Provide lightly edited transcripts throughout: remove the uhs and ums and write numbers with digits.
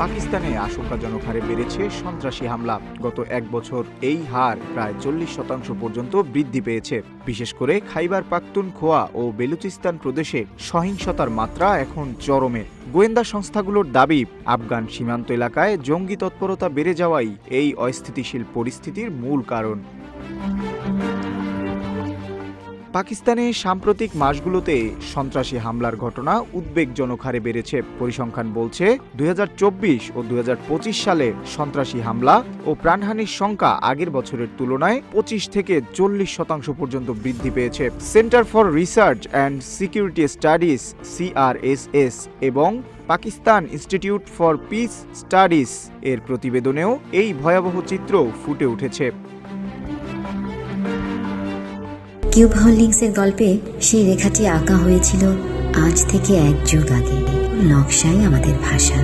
পাকিস্তানে আশঙ্কাজনক হারে বেড়েছে সন্ত্রাসী হামলা। গত এক বছর এই হার প্রায় 40% পর্যন্ত বৃদ্ধি পেয়েছে। বিশেষ করে খাইবার পাখতুনখোয়া ও বেলুচিস্তান প্রদেশে সহিংসতার মাত্রা এখন চরমে। গোয়েন্দা সংস্থাগুলোর দাবি, আফগান সীমান্ত এলাকায় জঙ্গি তৎপরতা বেড়ে যাওয়াই এই অস্থিতিশীল পরিস্থিতির মূল কারণ। পাকিস্তানে সাম্প্রতিক মাসগুলোতে সন্ত্রাসী হামলার ঘটনা উদ্বেগজনক হারে বেড়েছে। পরিসংখ্যান বলছে 2024 ও 2025 সালে সন্ত্রাসী হামলা ও প্রাণহানির সংখ্যা আগের বছরের তুলনায় 25 থেকে 40% পর্যন্ত বৃদ্ধি পেয়েছে। Centre for research and security studies CRSS এবং Pakistan institute for piece studies এর প্রতিবেদনেও এই ভয়াবহ চিত্র ফুটে উঠেছে। কিউব হোল্ডিংসের গল্পে সেই রেখাটি আঁকা হয়েছিল আজ থেকে 1 যুগ আগে। নকশাই আমাদের ভাষা।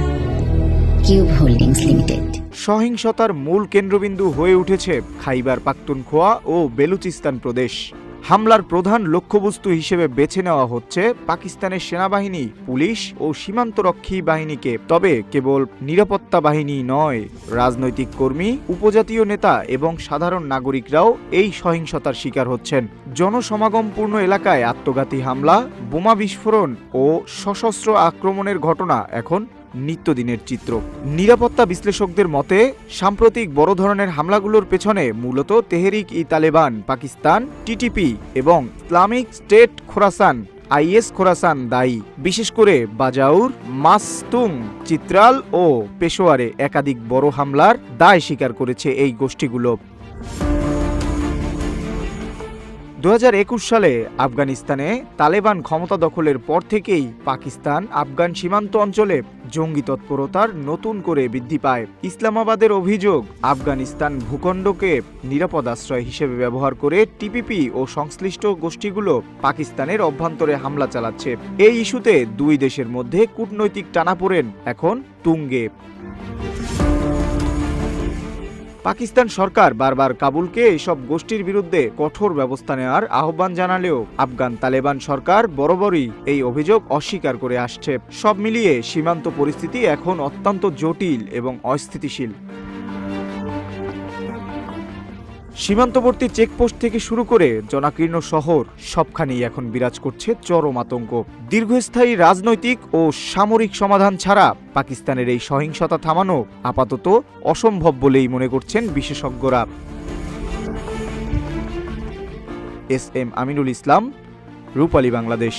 Cube holdings limited. সহিংসতার মূল কেন্দ্রবিন্দু হয়ে উঠেছে খাইবার পাখতুনখোয়া ও বেলুচিস্তান প্রদেশ। হামলার প্রধান লক্ষ্যবস্তু হিসেবে বেছে নেওয়া হচ্ছে পাকিস্তানের সেনাবাহিনী, পুলিশ ও সীমান্তরক্ষী বাহিনীকে। তবে কেবল নিরাপত্তা বাহিনী নয়, রাজনৈতিক কর্মী, উপজাতীয় নেতা এবং সাধারণ নাগরিকরাও এই সহিংসতার শিকার হচ্ছেন। জনসমাগমপূর্ণ এলাকায় আত্মঘাতী হামলা, বোমা বিস্ফোরণ ও সশস্ত্র আক্রমণের ঘটনা এখন নিত্যদিনের চিত্র। নিরাপত্তা বিশ্লেষকদের মতে সাম্প্রতিক বড় ধরনের হামলাগুলোর পেছনে মূলত তেহরিক-ই-তালেবান পাকিস্তান, TTP এবং Islamic state Khorasan IS Khorasan দায়ী। বিশেষ করে বাজাউর, মাস্তুং, চিত্রাল ও পেশোয়ারে একাধিক বড় হামলার দায় স্বীকার করেছে এই গোষ্ঠীগুলো। 2021 সালে আফগানিস্তানে তালেবান ক্ষমতা দখলের পর থেকেই পাকিস্তান আফগান সীমান্ত অঞ্চলে জঙ্গি তৎপরতার নতুন করে বৃদ্ধি পায়। ইসলামাবাদের অভিযোগ, আফগানিস্তান ভূখণ্ডকে নিরাপদ আশ্রয় হিসেবে ব্যবহার করে TPP ও সংশ্লিষ্ট গোষ্ঠীগুলো পাকিস্তানের অভ্যন্তরে হামলা চালাচ্ছে। এই ইস্যুতে দুই দেশের মধ্যে কূটনৈতিক টানাপোড়েন এখন তুঙ্গে। পাকিস্তান সরকার বারবার কাবুলকে এসব গোষ্ঠীর বিরুদ্ধে কঠোর ব্যবস্থা নেওয়ার আহ্বান জানালেও আফগান তালেবান সরকার বরাবরই এই অভিযোগ অস্বীকার করে আসছে। সব মিলিয়ে সীমান্ত পরিস্থিতি এখন অত্যন্ত জটিল এবং অস্থিতিশীল। সীমান্তবর্তী চেকপোস্ট থেকে শুরু করে জনাকীর্ণ শহর, সবখানেই এখন বিরাজ করছে চরম আতঙ্ক। দীর্ঘস্থায়ী রাজনৈতিক ও সামরিক সমাধান ছাড়া পাকিস্তানের এই সহিংসতা থামানো আপাতত অসম্ভব বলেই মনে করছেন বিশেষজ্ঞরা। SM আমিনুল ইসলাম, রূপালী বাংলাদেশ।